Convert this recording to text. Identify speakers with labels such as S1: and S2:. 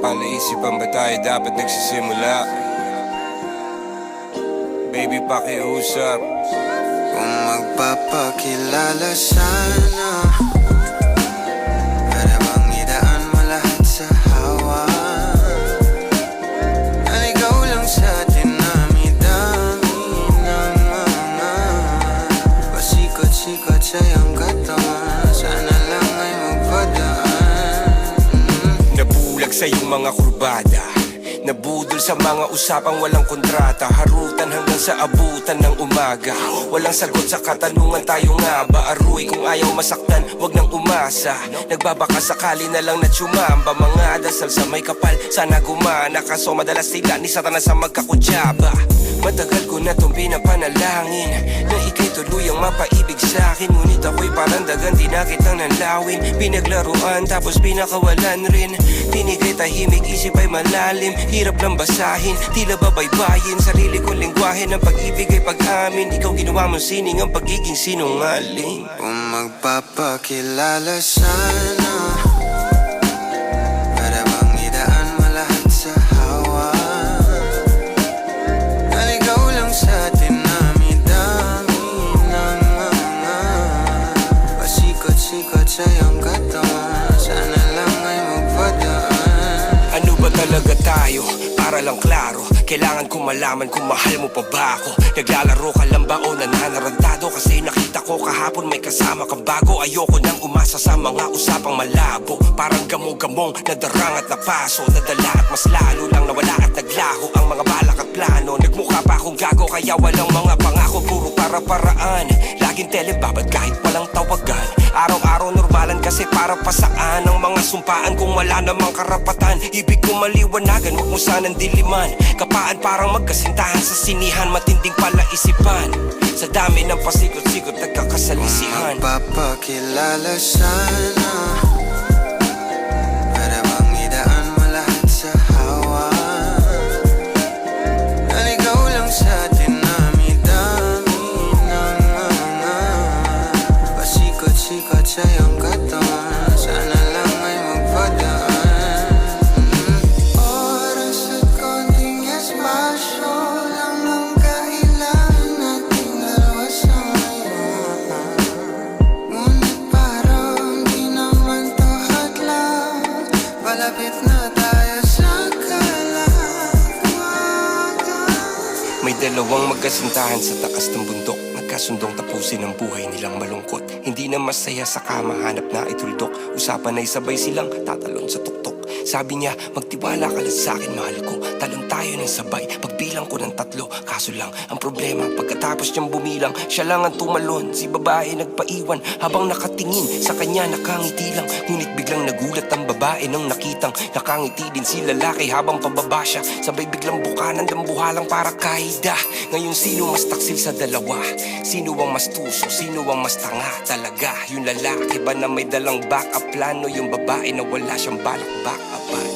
S1: Palaisipan ba tayo dapat nagsisimula? Baby, pakiusap.
S2: Kung magpapakilala sana, para bang idaan mo lahat sa hawa. Naligaw lang sa dinami-dami ng mga pasikot-sikot sa iyong katawan. Sana lang ay magpadaan.
S1: Nabulag sa iyong mga kurbada, nabudol sa mga usapang walang kontrata. Harutan hanggang sa abutan ng umaga. Walang sagot sa katanungan, tayo nga ba aruy? Kung ayaw masaktan, wag nang umasa. Nagbabaka sakali na lang na tsumamba. Mga dasal sa may kapal, sana gumana. Kaso madalas sila ni Satanas sa magkakutsaba. Matagal ko na tong pinapanalangin na ika'y tuluyang mapaibig sa'kin. Ngunit ako'y parang dagan, di na kitang nanlawin. Pinaglaruan tapos pinakawalan rin. Tinigay tahimik, isip ay malalim. Hirap lang basahin, tila babaybayin. Sarili kong lingwahe ng pag-ibig ay pag-amin. Ikaw ginawa mong sining ang pagiging sinungaling.
S2: Kung magpapakilala sana, para bang idaan mo lahat sa hawa. Naligaw lang sa dinami-dami ng mga pasikot-sikot sa iyong katawan. Sana lang ay magpadaan.
S1: Ano ba talaga tayo? Para lang klaro, kailangan ko malaman kung mahal mo pa ba ako. Naglalaro ka lang ba o nananarantado? Kasi nakita ko kahapon may kasama kang bago. Ayoko nang umasa sa mga usapang malabo. Parang gamo-gamong nadarang at napaso. Nadala at mas lalo lang nawala at naglaho ang mga balak at plano. Nagmukha pa akong gago kaya walang mga pangako. Puro para-paraan, laging telebabad kahit walang tawagan. Araw-araw normalan kasi para pa saan ang mga sumpaan kung wala namang karapatan. Ibig ko maliwanagan, huwag mo sanang diliman. Kapaan parang magkasintahan sa sinihan. Matinding palaisipan, sa dami ng pasikot-sikot nagkakasalisihan.
S2: Kung magpapakilala sana, para bang idaan mo lahat sa hawa. Naligaw lang sa dinami-dami ng mga pasikot-sikot sa iyong katawan. Sana lang ay magpadaan. Oras at konting espasyo lang ang kailangan nating dalawa sa ngayon. Ngunit parang di naman to hadlang. Malapit na tayo sa kalawakan.
S1: May dalawang magkasintahan sa takas ng bundok. Nagkasundong tapusin ang buhay nilang malungkot. Hindi na masaya sa kama, hanap na ituldok. Usapan ay sabay silang tatalon sa tuktok. Sabi niya, magtiwala ka lang sa akin, mahal ko. Talon tayo ng sabay, pagbilang ko ng 3. Kaso lang, ang problema, pagkatapos niyang bumilang, siya lang ang tumalon. Si babae nagpaiwan, habang nakatingin sa kanya nakangiti lang. Ngunit biglang nagulat ang babae nang nakitang nakangiti din si lalaki habang pababa siya. Sabay biglang bukanan ng buhalang para kaida. Ngayon sino mas taksil sa dalawa? Sino ang mas tuso? Sino ang mas tanga talaga? Yung lalaki ba na may dalang backup plano? Yung babae na wala siyang balak backupan?